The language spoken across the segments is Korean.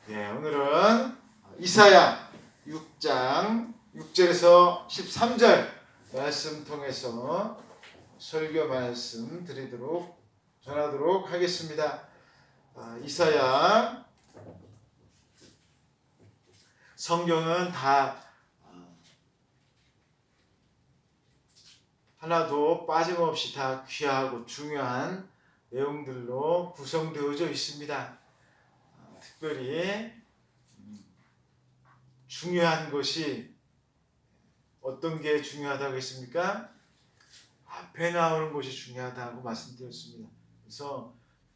네, 오늘은 이사야 6장 6절에서 13절 말씀 통해서 설교 말씀 전하도록 하겠습니다. 이사야 성경은 다 하나도 빠짐없이 다 귀하고 중요한 내용들로 구성되어져 있습니다. 특별히 중요한 것이 어떤 게 중요하다고 했습니까? 앞에 나오는 것이 중요하다고 말씀드렸습니다. 그래서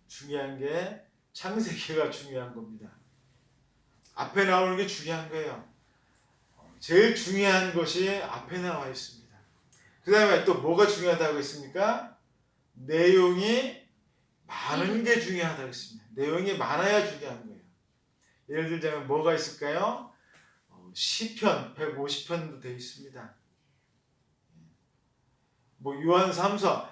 중요한 게 창세기가 중요한 겁니다. 앞에 나오는 게 중요한 거예요. 제일 중요한 것이 앞에 나와 있습니다. 그 다음에 또 뭐가 중요하다고 했습니까? 내용이 많은 게 중요하다고 했습니다. 내용이 많아야 중요한 거예요. 예를 들자면 뭐가 있을까요? 시편 150편도 되어 있습니다. 요한 3서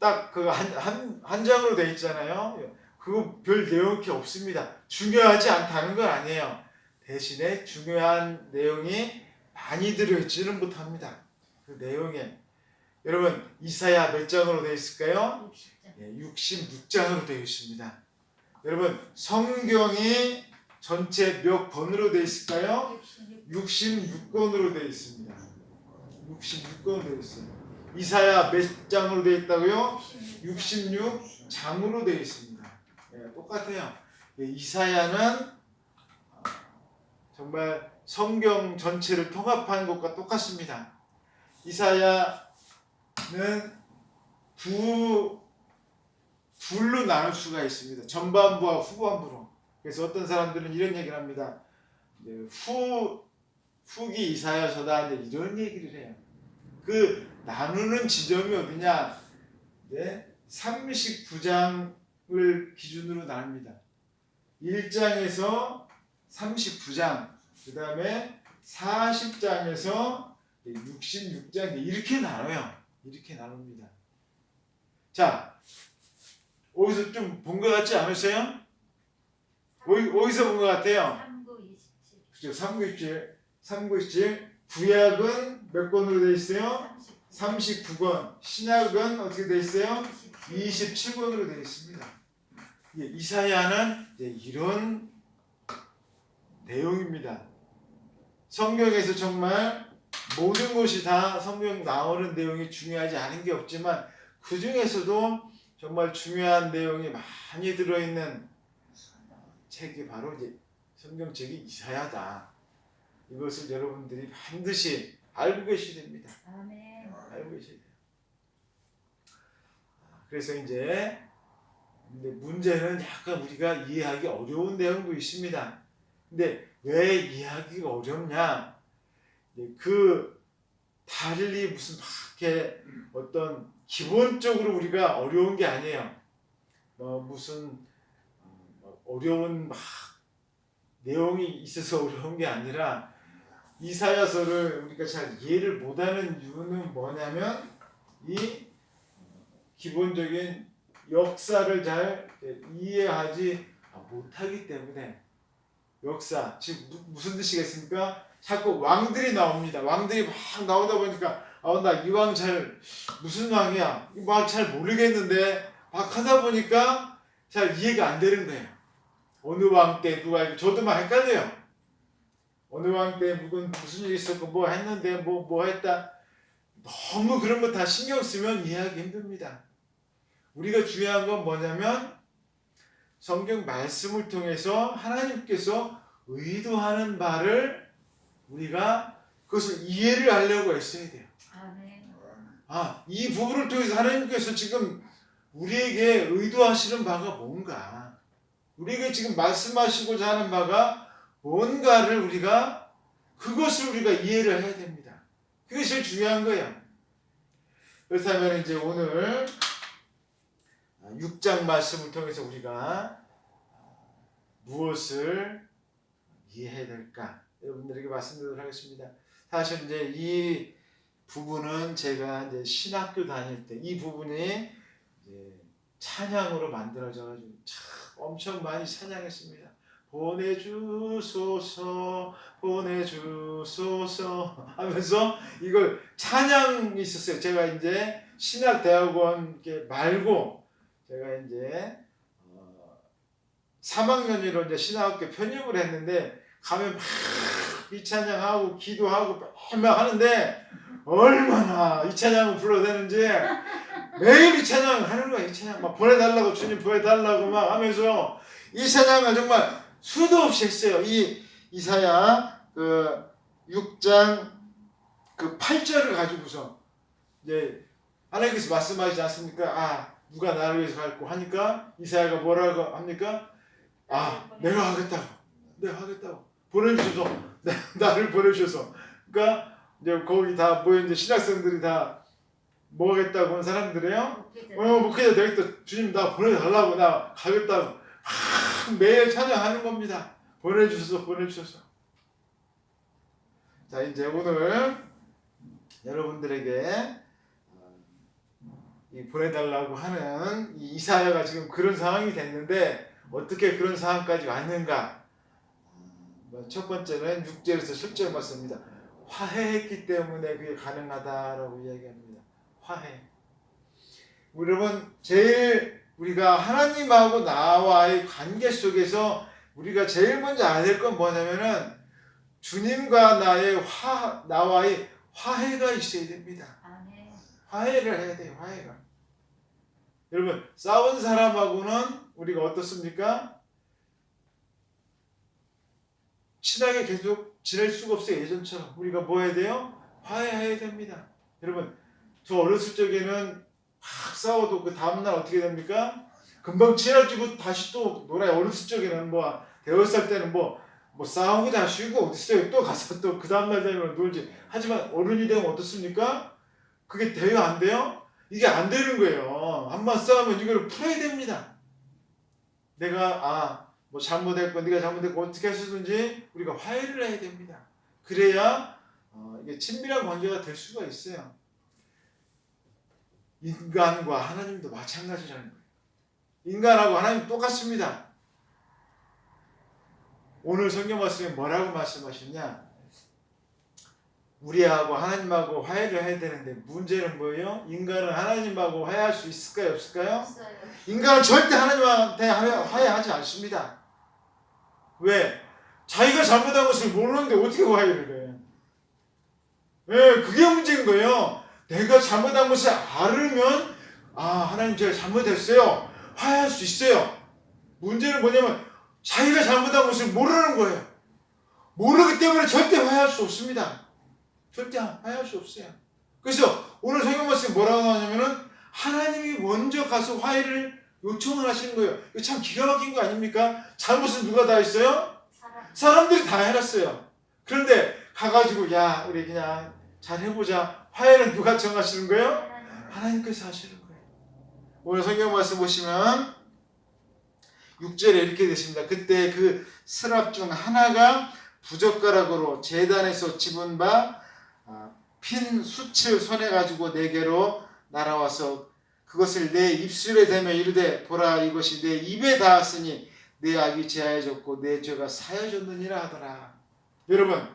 딱 한 장으로 되어 있잖아요. 그거 별 내용이 없습니다. 중요하지 않다는 건 아니에요. 대신에 중요한 내용이 많이 들어있지는 못합니다. 그 내용에 여러분 이사야 몇 장으로 되어 있을까요? 66장으로 되어 있습니다. 여러분 성경이 전체 몇 권으로 되어 있을까요? 66권으로 되어 있습니다. 66권으로 되어 있어요. 이사야 몇 장으로 되어 있다고요? 66장으로 되어 있습니다. 똑같아요. 이사야는 정말 성경 전체를 통합한 것과 똑같습니다. 이사야는 둘로 나눌 수가 있습니다. 전반부와 후반부로. 그래서 어떤 사람들은 이런 얘기를 합니다. 후기 이사야서다 이런 얘기를 해요. 그 나누는 지점이 어디냐? 39장을 기준으로 나눕니다. 1장에서 39장, 그 다음에 40장에서 66장 이렇게 나눠요. 이렇게 나눕니다. 자, 어디서 좀 본 것 같지 않으세요? 어디서 본 것 같아요? 397. 397. 구약은 몇 권으로 되어 있어요? 39권. 신약은 어떻게 되어 있어요? 27권으로 되어 있습니다. 이사야는 이런 내용입니다. 성경에서 정말 모든 것이 다 성경 나오는 내용이 중요하지 않은 게 없지만 그 중에서도 정말 중요한 내용이 많이 들어있는 책이 바로 성경책이 이사야다. 이것을 여러분들이 반드시 알고 계셔야 됩니다. 아멘. 알고 계셔야 돼요. 그래서 근데 문제는 약간 우리가 이해하기 어려운 내용도 있습니다. 근데 왜 이해하기가 어렵냐? 달리 무슨 막 이렇게 어떤 기본적으로 우리가 어려운 게 아니에요. 무슨 어려운 막 내용이 있어서 어려운 게 아니라 이사야서를 우리가 잘 이해를 못하는 이유는 뭐냐면 이 기본적인 역사를 잘 이해하지 못하기 때문에 역사 지금 무슨 뜻이겠습니까? 자꾸 왕들이 나옵니다. 왕들이 막 나오다 보니까 나 이 왕 잘 무슨 왕이야? 막 잘 모르겠는데 막 하다 보니까 잘 이해가 안 되는 거예요. 어느 왕 때 누가 있고 저도 막 헷갈려요. 어느 왕 때 무슨 일이 있었고 뭐 했는데 뭐 했다. 너무 그런 거 다 신경 쓰면 이해하기 힘듭니다. 우리가 중요한 건 뭐냐면 성경 말씀을 통해서 하나님께서 의도하는 바를 우리가 그것을 이해를 하려고 했어야 돼요. 이 부분을 통해서 하나님께서 지금 우리에게 의도하시는 바가 뭔가, 우리에게 지금 말씀하시고자 하는 바가 뭔가를 그것을 우리가 이해를 해야 됩니다. 그게 제일 중요한 거예요. 그렇다면 이제 오늘 6장 말씀을 통해서 우리가 무엇을 이해해야 될까? 여러분들에게 말씀드리도록 하겠습니다. 사실 이제 이 부분은 제가 이제 신학교 다닐 때 이 부분이 이제 찬양으로 만들어져가지고 참 엄청 많이 찬양했습니다. 보내주소서 보내주소서 하면서 이걸 찬양이 있었어요. 제가 이제 신학대학원 말고 제가 이제 3학년으로 이제 신학학교 편입을 했는데 가면 막 이 찬양하고 기도하고 막 하는데 얼마나 이 찬양을 불러야 되는지 매일 이 찬양을 하는 거야. 이 찬양 막 보내달라고 주님 보내달라고 막 하면서 이 찬양을 정말 수도 없이 했어요. 이 이사야 그 6장 그 8절을 가지고서 이제 하나님께서 말씀하시지 않습니까? 아 누가 나를 위해서 갈고 하니까 이사야가 뭐라고 합니까? 아 내가 하겠다고 보내주셔서 나를 보내주셔서 그러니까 이제 거기 다 모여 이제 신학생들이 다 뭐 하겠다고 한 사람들이에요. 목회자 되겠다. 주님 나 보내달라고 나 가겠다고 매일 찬양하는 겁니다. 보내주셔서. 자 이제 오늘 여러분들에게 이 보내달라고 하는 이 이사야가 지금 그런 상황이 됐는데 어떻게 그런 상황까지 왔는가? 첫 번째는 6절에서 10절 말씀입니다. 화해했기 때문에 그게 가능하다라고 이야기합니다. 화해. 여러분 제일 우리가 하나님하고 나와의 관계 속에서 우리가 제일 먼저 알아야 될 건 뭐냐면은 주님과 나와의 화해가 있어야 됩니다. 화해를 해야 돼요. 화해가. 여러분 싸운 사람하고는 우리가 어떻습니까? 친하게 계속 지낼 수가 없어요. 예전처럼 우리가 뭐 해야 돼요? 화해해야 됩니다. 여러분 저 어렸을 적에는 막 싸워도 그 다음날 어떻게 됩니까? 금방 친해지고 다시 또 놀아요. 어렸을 적에는 뭐 대여 살 때는 뭐 싸우고 다 쉬고 어딨어요. 또 가서 또 그 다음날 되면 놀지. 하지만 어른이 되면 어떻습니까? 그게 돼요? 안 돼요? 이게 안 되는 거예요. 한번 싸우면 이걸 풀어야 됩니다. 내가 뭐 잘못했고 네가 잘못했고 어떻게 하시든지 우리가 화해를 해야 됩니다. 그래야 이게 친밀한 관계가 될 수가 있어요. 인간과 하나님도 마찬가지라는 거예요. 인간하고 하나님 똑같습니다. 오늘 성경 말씀에 뭐라고 말씀하셨냐? 우리하고 하나님하고 화해를 해야 되는데 문제는 뭐예요? 인간은 하나님하고 화해할 수 있을까요? 없을까요? 없어요. 인간은 절대 하나님한테 화해하지 않습니다. 왜? 자기가 잘못한 것을 모르는데 어떻게 화해를 해? 왜? 그게 문제인 거예요. 내가 잘못한 것을 알으면 하나님 제가 잘못했어요. 화해할 수 있어요. 문제는 뭐냐면 자기가 잘못한 것을 모르는 거예요. 모르기 때문에 절대 화해할 수 없습니다. 절대 화해할 수 없어요. 그래서 오늘 성경 말씀에 뭐라고 나오냐면은 하나님이 먼저 가서 화해를 요청을 하시는 거예요. 이거 참 기가 막힌 거 아닙니까? 잘못은 누가 다 했어요? 사람들이 다 해놨어요. 그런데 가가지고 야 우리 그냥 잘 해보자. 화해는 누가 정하시는 거예요? 하나님께서 하시는 거예요. 오늘 성경 말씀 보시면 6절에 이렇게 되십니다. 그때 그 스랍 중 하나가 부젓가락으로 제단에서 집은 바 핀 숯을 손에 가지고 내게로 날아와서 그것을 내 입술에 대며 이르되 보라 이것이 내 입에 닿았으니 내 악이 제하여졌고 내 죄가 사여졌느니라 하더라. 여러분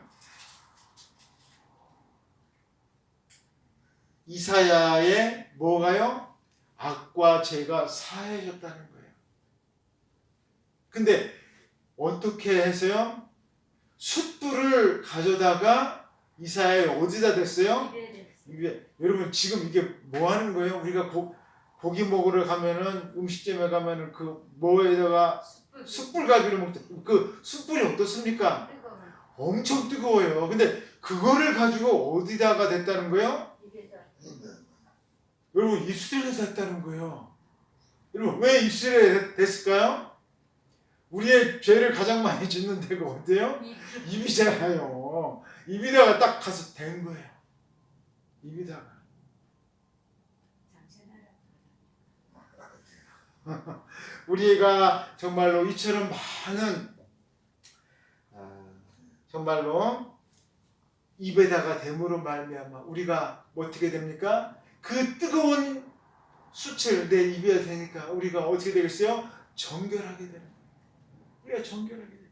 이사야의 뭐가요? 악과 죄가 사해졌다는 거예요. 근데 어떻게 해서요? 숯불을 가져다가 이사야에 어디다 댔어요? 입에. 여러분 지금 이게 뭐 하는 거예요? 우리가 고기 먹으러 가면은 음식점에 가면은 그 뭐에다가 숯불 가지고 먹죠. 그 숯불이 어떻습니까? 엄청 뜨거워요. 근데 그거를 가지고 어디다가 댔다는 거예요? 여러분 입술에 댔다는 거예요. 여러분 왜 입술에 댔을까요? 우리의 죄를 가장 많이 짓는 데가 어때요? 입이잖아요. 입에다가 딱 가서 댄 거예요. 입에다가. 우리가 정말로 이처럼 많은 정말로 입에다가 댐으로 말미암아 우리가 어떻게 됩니까? 그 뜨거운 숯을 내 입에 대니까 우리가 어떻게 되겠어요? 정결하게 되는 거예요. 우리가 정결하게 돼요.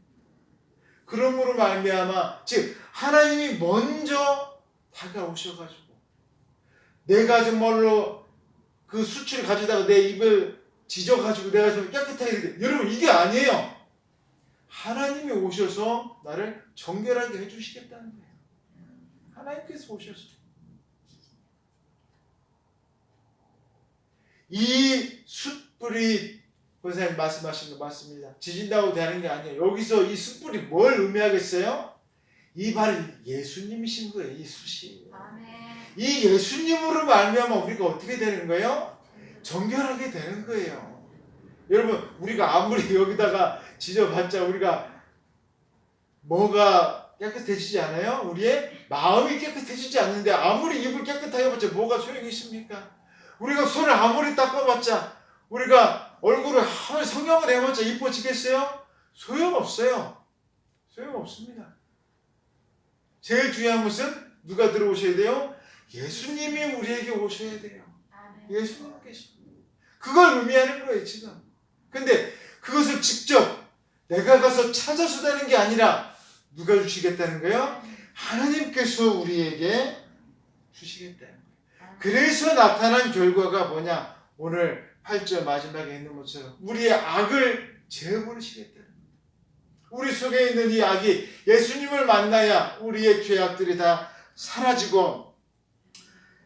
그러므로 말미암아 즉 하나님이 먼저 다가오셔가지고 내가 정말로 그 수치를 가져다가 내 입을 지져가지고 내가 좀 깨끗하게 돼. 여러분 이게 아니에요. 하나님이 오셔서 나를 정결하게 해주시겠다는 거예요. 하나님께서 오셔서 이 숯불이 권사님 말씀하신 거 맞습니다. 지진다고 되는 게 아니에요. 여기서 이 숯불이 뭘 의미하겠어요? 이 바로 예수님이신 거예요. 이 숯이. 이 예수님으로 말미암아 우리가 어떻게 되는 거예요? 정결하게 되는 거예요. 여러분 우리가 아무리 여기다가 지져봤자 우리가 뭐가 깨끗해지지 않아요? 우리의 마음이 깨끗해지지 않는데 아무리 입을 깨끗하게 해봤자 뭐가 소용이 있습니까? 우리가 손을 아무리 닦아봤자 우리가 얼굴을 아무리 성형을 해봤자 이뻐지겠어요? 소용없어요. 소용없습니다. 제일 중요한 것은 누가 들어오셔야 돼요? 예수님이 우리에게 오셔야 돼요. 예수님께서. 그걸 의미하는 거예요 지금. 근데 그것을 직접 내가 가서 찾아서 되는 게 아니라 누가 주시겠다는 거예요? 하나님께서 우리에게 주시겠다는 거예요. 그래서 나타난 결과가 뭐냐? 오늘 8절 마지막에 있는 것처럼 우리의 악을 제어버리시겠다는 거예요. 우리 속에 있는 이 악이 예수님을 만나야 우리의 죄악들이 다 사라지고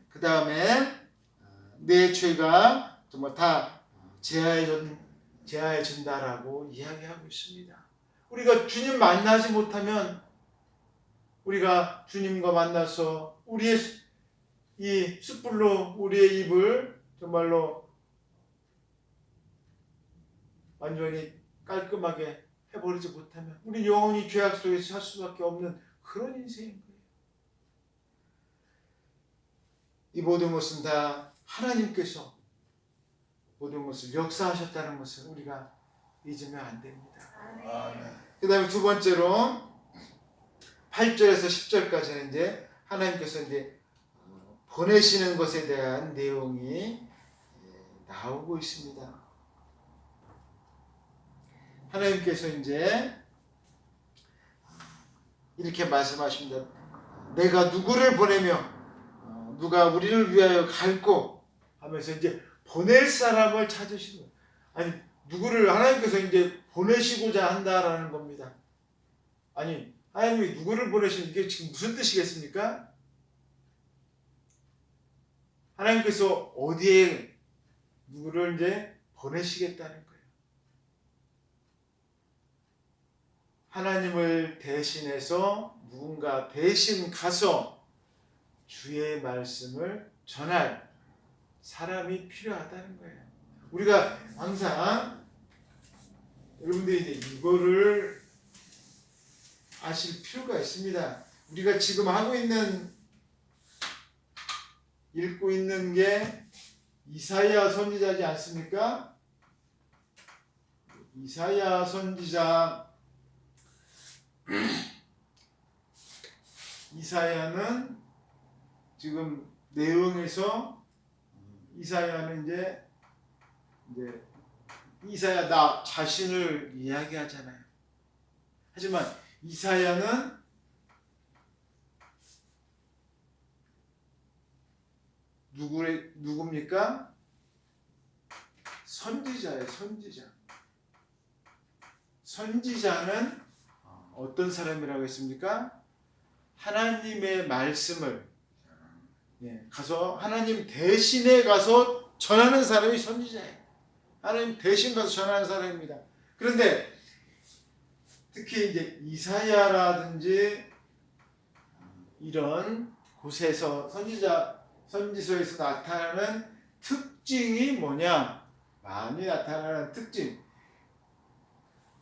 그 다음에 내 죄가 정말 다 제하해진다라고 이야기하고 있습니다. 우리가 주님 만나지 못하면 우리가 주님과 만나서 우리의 이 숯불로 우리의 입을 정말로 완전히 깔끔하게 해버리지 못하면 우리 영원히 죄악 속에서 살 수밖에 없는 그런 인생인 거예요. 이 모든 것은 다 하나님께서 모든 것을 역사하셨다는 것을 우리가 잊으면 안 됩니다. 그 다음에 두 번째로 8절에서 10절까지는 이제 하나님께서 이제 보내시는 것에 대한 내용이 나오고 있습니다. 하나님께서 이제 이렇게 말씀하십니다. 내가 누구를 보내며 누가 우리를 위하여 갈고 하면서 이제 보낼 사람을 찾으시는 거예요. 아니 누구를 하나님께서 이제 보내시고자 한다라는 겁니다. 아니 하나님이 누구를 보내시는 게 지금 무슨 뜻이겠습니까? 하나님께서 어디에 누구를 이제 보내시겠다는 거예요. 하나님을 대신해서 누군가 대신 가서 주의 말씀을 전할 사람이 필요하다는 거예요. 우리가 항상 여러분들이 이제 이거를 아실 필요가 있습니다. 우리가 지금 읽고 있는 게 이사야 선지자지 않습니까? 이사야 선지자 이사야는 지금 내용에서 이사야는 이제 이사야 나 자신을 이야기하잖아요. 하지만 이사야는 누굽니까? 선지자예요. 선지자는 어떤 사람이라고 했습니까? 하나님의 말씀을 가서 하나님 대신에 가서 전하는 사람이 선지자예요. 하나님 대신 가서 전하는 사람입니다. 그런데 특히 이제 이사야라든지 이런 곳에서 선지서에서 나타나는 특징이 뭐냐? 많이 나타나는 특징.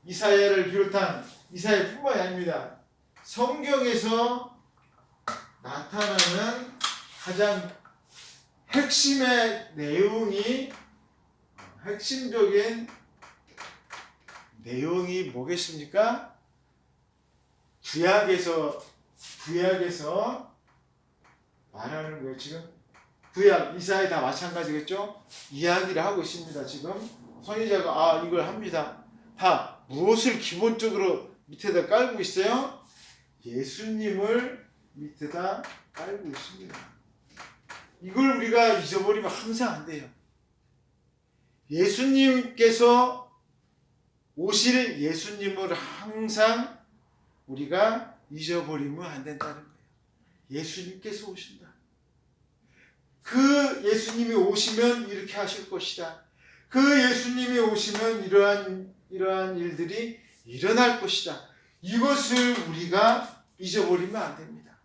이사야를 비롯한 이사야뿐만이 아닙니다. 성경에서 나타나는 가장 핵심적인 내용이 뭐겠습니까? 구약에서 말하는 거예요. 지금 구약 이사야 다 마찬가지겠죠? 이야기를 하고 있습니다. 지금 선지자가 이걸 합니다. 다 무엇을 기본적으로 밑에다 깔고 있어요? 예수님을 밑에다 깔고 있습니다. 이걸 우리가 잊어버리면 항상 안 돼요. 예수님께서 오실 예수님을 항상 우리가 잊어버리면 안 된다는 거예요. 예수님께서 오신다. 그 예수님이 오시면 이렇게 하실 것이다. 그 예수님이 오시면 이러한 일들이 일어날 것이다. 이것을 우리가 잊어버리면 안 됩니다.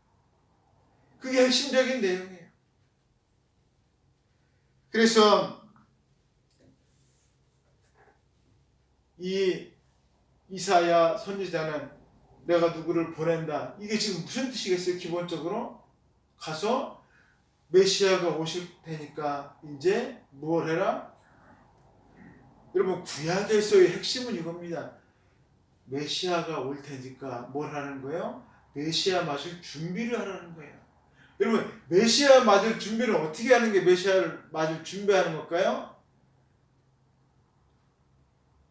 그게 핵심적인 내용이에요. 그래서 이 이사야 선지자는 내가 누구를 보낸다. 이게 지금 무슨 뜻이겠어요? 기본적으로 가서 메시아가 오실 테니까 이제 뭘 해라? 여러분 구약에서의 핵심은 이겁니다. 메시아가 올 테니까 뭘 하는 거예요? 메시아 맞을 준비를 하라는 거예요. 여러분 메시아 맞을 준비를 어떻게 하는 게 메시아를 맞을 준비하는 걸까요?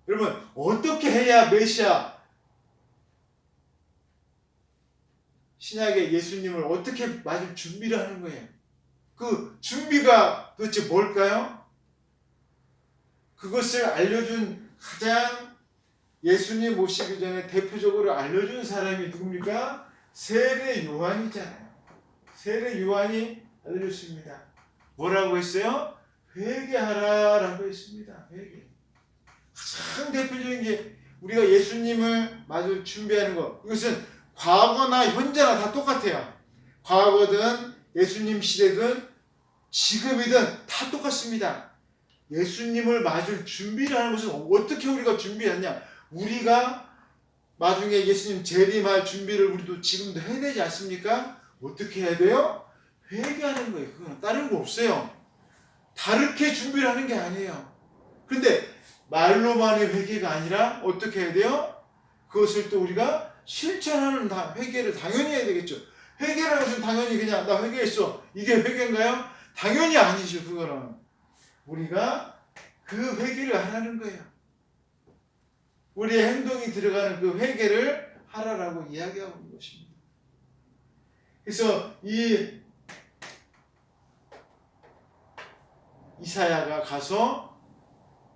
여러분 어떻게 해야 메시아 신약의 예수님을 어떻게 맞을 준비를 하는 거예요? 그 준비가 도대체 뭘까요? 그것을 알려준 가장 예수님 오시기 전에 대표적으로 알려준 사람이 누굽니까? 세례 요한이잖아요. 세례 요한이 알려줬습니다. 뭐라고 했어요? 회개하라라고 했습니다. 회개. 가장 대표적인 게 우리가 예수님을 맞을 준비하는 것. 이것은 과거나 현재나 다 똑같아요. 과거든 예수님 시대든 지금이든 다 똑같습니다. 예수님을 맞을 준비를 하는 것은 어떻게 우리가 준비하냐? 우리가 나중에 예수님 재림할 준비를 우리도 지금도 해야 되지 않습니까? 어떻게 해야 돼요? 회개하는 거예요. 그건 다른 거 없어요. 다르게 준비를 하는 게 아니에요. 근데 말로만의 회개가 아니라 어떻게 해야 돼요? 그것을 또 우리가 실천하는 회개를 당연히 해야 되겠죠. 회개라는 것은 당연히 그냥 나 회개했어. 이게 회개인가요? 당연히 아니죠. 그거는. 우리가 그 회개를 하라는 거예요. 우리의 행동이 들어가는 그 회개를 하라라고 이야기하고 있는 것입니다. 그래서 이 이사야가 가서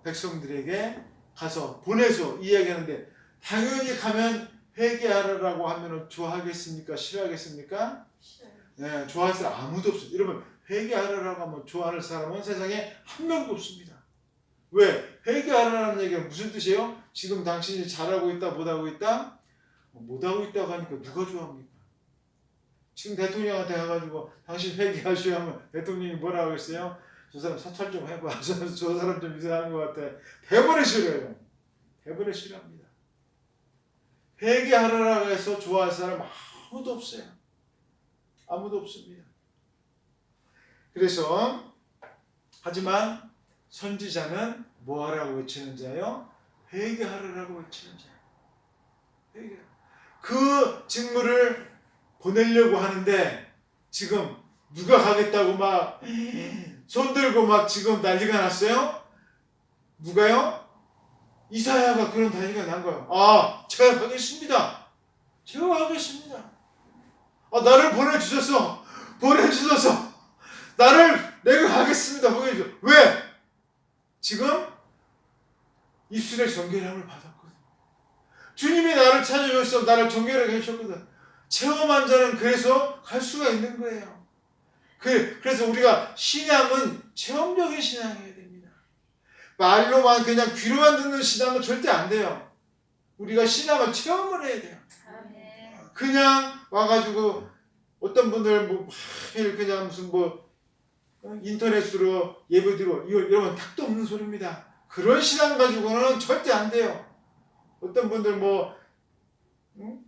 백성들에게 가서 보내서 이야기하는데 당연히 가면 회개하라라고 하면 좋아하겠습니까? 싫어하겠습니까? 네, 좋아할 사람 아무도 없어요. 여러분 회개하라라고 하면 좋아하는 사람은 세상에 한 명도 없습니다. 왜? 회개하라는 얘기가 무슨 뜻이에요? 지금 당신이 잘하고 있다 못하고 있다? 못하고 있다고 하니까 누가 좋아합니까? 지금 대통령한테 가가지고 당신 회개하시오 하면 대통령이 뭐라고 했어요? 저 사람 사찰 좀 해봐. 저 사람 좀 이상한 것 같아. 대번에 싫어요. 대번에 싫어합니다. 회개하라라고 해서 좋아할 사람 아무도 없어요. 아무도 없습니다. 그래서 하지만 선지자는 뭐 하라고 외치는 자요? 회개하라고 외치는 자예요. 회개. 그 직무를 보내려고 하는데 지금 누가 가겠다고 막 손들고 막 지금 난리가 났어요? 누가요? 이사야가 그런 난리가 난 거예요. 아, 제가 가겠습니다. 제가 하겠습니다. 아, 나를 보내주셔서 내가 가겠습니다. 보내주셔서. 왜? 지금 입술에 정결함을 받았거든. 주님이 나를 찾아주셔서 나를 정결하게 해주셨거든. 체험한 자는 그래서 갈 수가 있는 거예요. 그래서 우리가 신앙은 체험적인 신앙이어야 됩니다. 말로만 그냥 귀로만 듣는 신앙은 절대 안 돼요. 우리가 신앙을 체험을 해야 돼요. 그냥 와가지고 어떤 분들 뭐 그냥 무슨 뭐 인터넷으로 예배드리고 이런 탁도 없는 소리입니다. 그런 신앙 가지고는 절대 안 돼요. 어떤 분들 뭐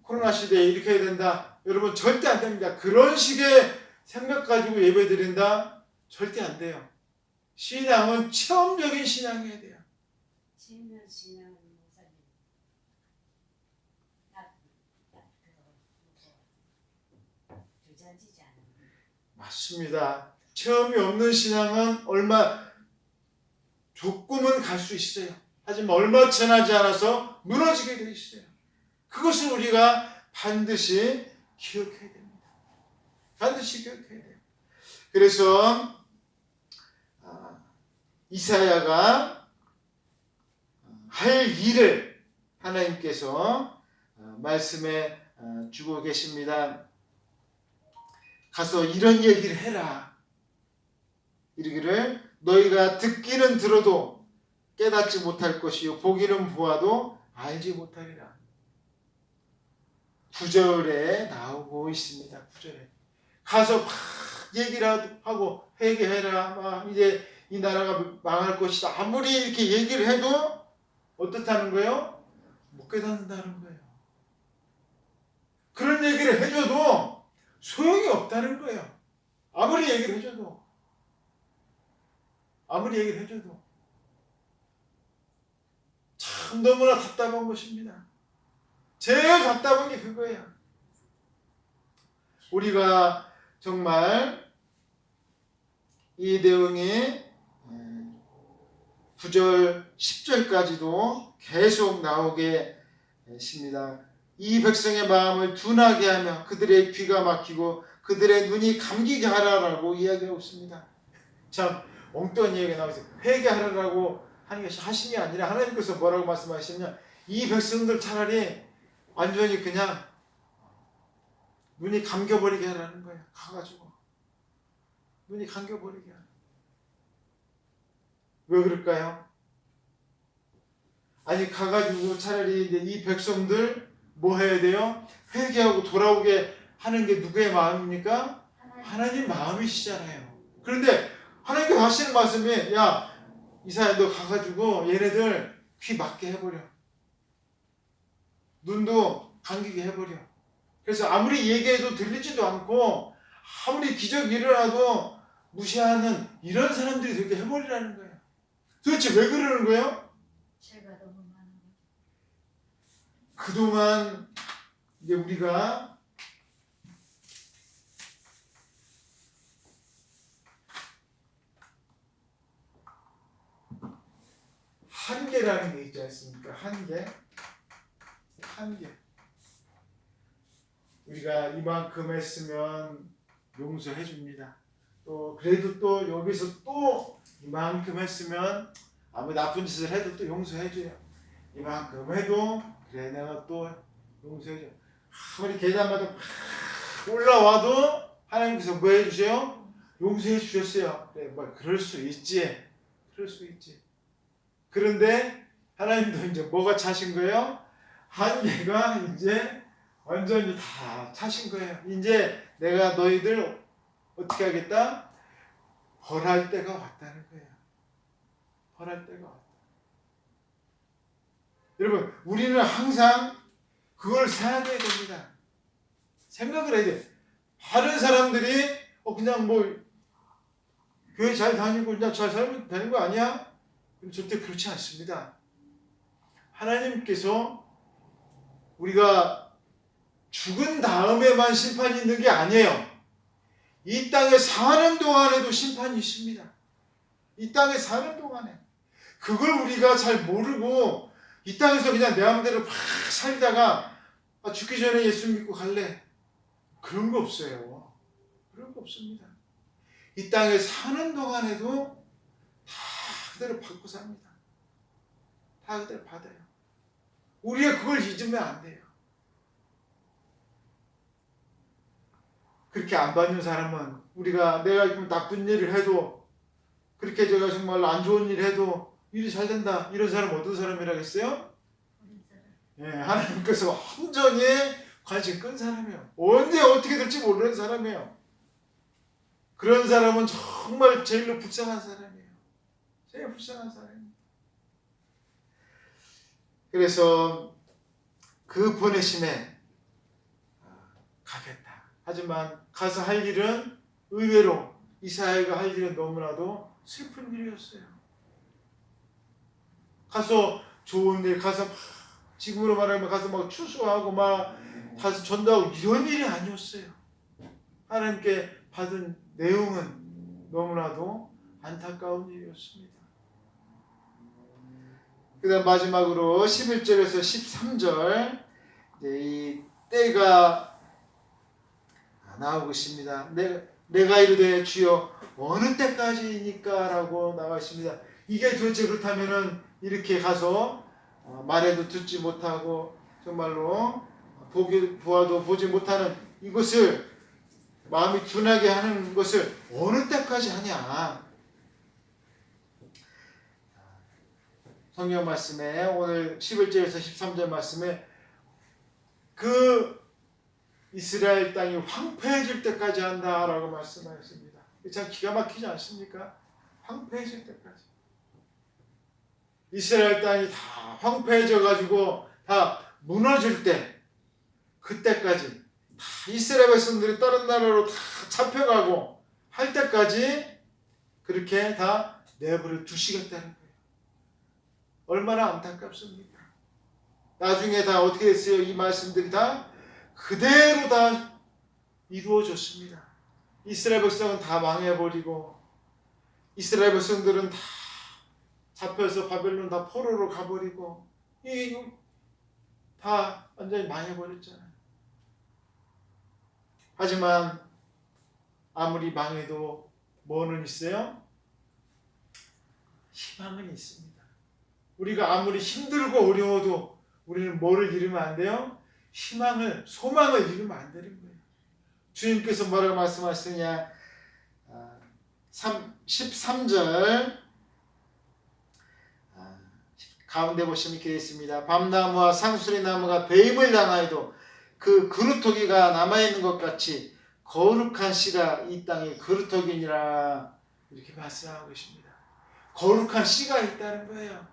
코로나 시대에 이렇게 해야 된다. 여러분 절대 안 됩니다. 그런 식의 생각 가지고 예배 드린다? 절대 안 돼요. 신앙은 체험적인 신앙이어야 돼요. 체험적인 신앙은 목사님 주저앉지 않아요. 맞습니다. 체험이 없는 신앙은 조금은 갈 수 있어요. 하지만 얼마 지나지 않아서 무너지게 돼 있어요. 그것을 우리가 반드시 기억해야 됩니다. 반드시 기억해야 돼요. 그래서 이사야가 할 일을 하나님께서 말씀해 주고 계십니다. 가서 이런 얘기를 해라. 이르기를 너희가 듣기는 들어도 깨닫지 못할 것이요 보기는 보아도 알지 못하리라. 9절에 나오고 있습니다. 9절에 가서 막 얘기를 하고 회개해라. 막 이제 이 나라가 망할 것이다. 아무리 이렇게 얘기를 해도 어떻다는 거예요? 못 깨닫는다는 거예요. 그런 얘기를 해줘도 소용이 없다는 거예요. 아무리 얘기를 해줘도 참 너무나 답답한 것입니다. 제일 답답한 게 그거예요. 우리가 정말 이 내용이 9절, 10절까지도 계속 나오게 했습니다. 이 백성의 마음을 둔하게 하며 그들의 귀가 막히고 그들의 눈이 감기게 하라라고 이야기하고 있습니다. 참 엉뚱한 이야기가 나오죠. 회개하라라고 하는 것이 하신 게 아니라 하나님께서 뭐라고 말씀하시냐, 이 백성들 차라리 완전히 그냥 눈이 감겨버리게 하라는 거예요. 가가지고 눈이 감겨버리게 하라. 왜 그럴까요? 아니 가가지고 차라리 이제 이 백성들 뭐 해야 돼요? 회개하고 돌아오게 하는 게 누구의 마음입니까? 하나님 마음이시잖아요. 그런데 하나님께서 하시는 말씀이 야 이사야 너 가가지고 얘네들 귀 막게 해버려. 눈도 감기게 해버려. 그래서 아무리 얘기해도 들리지도 않고 아무리 기적이 일어나도 무시하는 이런 사람들이 되게 해버리라는 거예요. 도대체 왜 그러는 거예요? 죄가 너무 많은 거죠. 그동안 이제 우리가 한계라는 게 있지 않습니까? 한계. 우리가 이만큼 했으면 용서해 줍니다. 또 그래도 또 여기서 또 이만큼 했으면 아무 나쁜 짓을 해도 또 용서해 줘요. 이만큼 해도 그래 내가 또 용서해 줘. 아무리 계단마다 올라와도 하나님께서 뭐 해주세요? 용서해 주셨어요. 그래 뭐 그럴 수 있지. 그런데 하나님도 이제 뭐가 차신 거예요? 한계가 이제 완전히 다 차신 거예요. 이제 내가 너희들 어떻게 하겠다? 벌할 때가 왔다는 거예요. 벌할 때가 왔다. 여러분, 우리는 항상 그걸 생각해야 됩니다. 생각을 해야 돼. 다른 사람들이 그냥 뭐 교회 잘 다니고 그냥 잘 살면 되는 거 아니야? 절대 그렇지 않습니다. 하나님께서 우리가 죽은 다음에만 심판이 있는 게 아니에요. 이 땅에 사는 동안에도 심판이 있습니다. 이 땅에 사는 동안에. 그걸 우리가 잘 모르고 이 땅에서 그냥 내 마음대로 막 살다가 죽기 전에 예수 믿고 갈래. 그런 거 없어요. 그런 거 없습니다. 이 땅에 사는 동안에도 다 그대로 받고 삽니다. 다 그대로 받아요. 우리가 그걸 잊으면 안 돼요. 그렇게 안 받는 사람은 우리가 내가 좀 나쁜 일을 해도 그렇게 제가 정말 안 좋은 일을 해도 일이 잘 된다. 이런 사람 어떤 사람이라겠어요? 예, 하나님께서 완전히 관심 끈 사람이에요. 언제 어떻게 될지 모르는 사람이에요. 그런 사람은 정말 제일로 불쌍한 사람이에요. 제일 불쌍한 사람이에요. 그래서 그 보내심에 가겠다. 하지만 가서 할 일은 의외로 이사야가 할 일은 너무나도 슬픈 일이었어요. 가서 좋은 일, 가서 지금으로 말하면 가서 막 추수하고 막 가서 전도하고 이런 일이 아니었어요. 하나님께 받은 내용은 너무나도 안타까운 일이었습니다. 그 다음 마지막으로 11절에서 13절 이제 이 때가 나오고 있습니다. 내가 이르되 주여 어느 때까지니까 라고 나와 있습니다. 이게 도대체 그렇다면은 이렇게 가서 말해도 듣지 못하고 정말로 보아도 보지 못하는 이것을 마음이 둔하게 하는 것을 어느 때까지 하냐. 성경 말씀에 오늘 11절에서 13절 말씀에 그 이스라엘 땅이 황폐해질 때까지 한다라고 말씀하셨습니다. 참 기가 막히지 않습니까? 황폐해질 때까지. 이스라엘 땅이 다 황폐해져 가지고 다 무너질 때 그때까지 다 이스라엘 백성들이 다른 나라로 다 잡혀가고 할 때까지 그렇게 다 내버려 두시겠다는 거예요. 얼마나 안타깝습니까? 나중에 다 어떻게 됐어요? 이 말씀들이 다 그대로 다 이루어졌습니다. 이스라엘 백성은 다 망해버리고 이스라엘 백성들은 다 잡혀서 바벨론 다 포로로 가버리고 이게 다 완전히 망해버렸잖아요. 하지만 아무리 망해도 뭐는 있어요? 희망은 있습니다. 우리가 아무리 힘들고 어려워도 우리는 뭐를 잃으면 안 돼요? 희망을, 소망을 잃으면 안 되는 거예요. 주님께서 뭐라고 말씀하시느냐? 13절 가운데 보시면 이렇게 되어 있습니다. 밤나무와 상수리나무가 배임을 당하여도 그 그루터기가 남아있는 것 같이 거룩한 씨가 이 땅에 그루터기니라 이렇게 말씀하고 계십니다. 거룩한 씨가 있다는 거예요.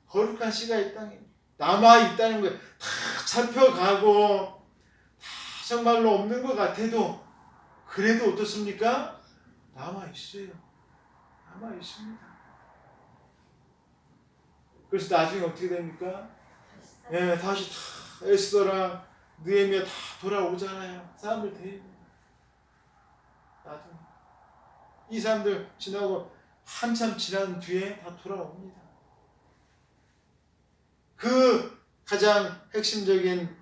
거룩한 씨가 이 땅에 남아있다는 거예요. 다 잡혀가고 다 정말로 없는 것 같아도 그래도 어떻습니까? 남아있어요. 남아있습니다. 그래서 나중에 어떻게 됩니까? 예, 다시 다 에스더랑 느헤미야 다 돌아오잖아요. 사람들 데리고. 나중에 이 사람들 지나고 한참 지난 뒤에 다 돌아옵니다. 그 가장 핵심적인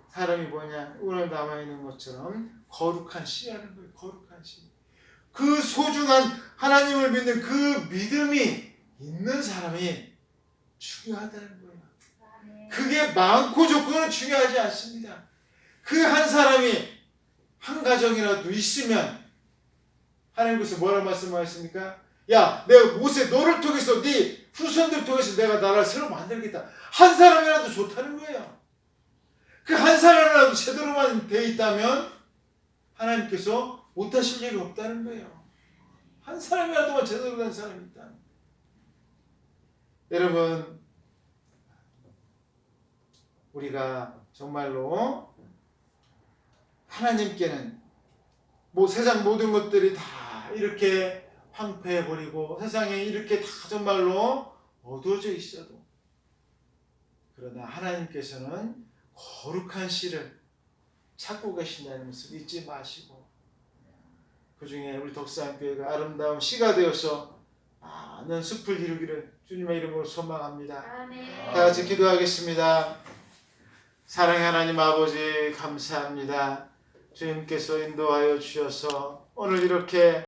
사람이 뭐냐? 오늘 나와 있는 것처럼 거룩한 씨라는 거예요. 거룩한 씨. 그 소중한 하나님을 믿는 그 믿음이 있는 사람이 중요하다는 거예요. 그게 많고 적고는 중요하지 않습니다. 그 한 사람이 한 가정이라도 있으면 하나님께서 뭐라고 말씀하셨습니까? 야, 내가 모세 너를 통해서 네 후손들 통해서 내가 나라를 새로 만들겠다. 한 사람이라도 좋다는 거예요. 그 한 사람이라도 제대로만 돼 있다면 하나님께서 못하실 일이 없다는 거예요. 한 사람이라도만 제대로 된 사람이 있다. 여러분, 우리가 정말로 하나님께는 뭐 세상 모든 것들이 다 이렇게 황폐해버리고 세상에 이렇게 다 정말로 어두워져 있어도 그러나 하나님께서는 거룩한 씨를 찾고 계신다는 것을 잊지 마시고 그 중에 우리 덕산교회가 아름다운 씨가 되어서 많은 숲을 이루기를 주님의 이름으로 소망합니다. 다 같이 기도하겠습니다. 사랑의 하나님 아버지 감사합니다. 주님께서 인도하여 주셔서 오늘 이렇게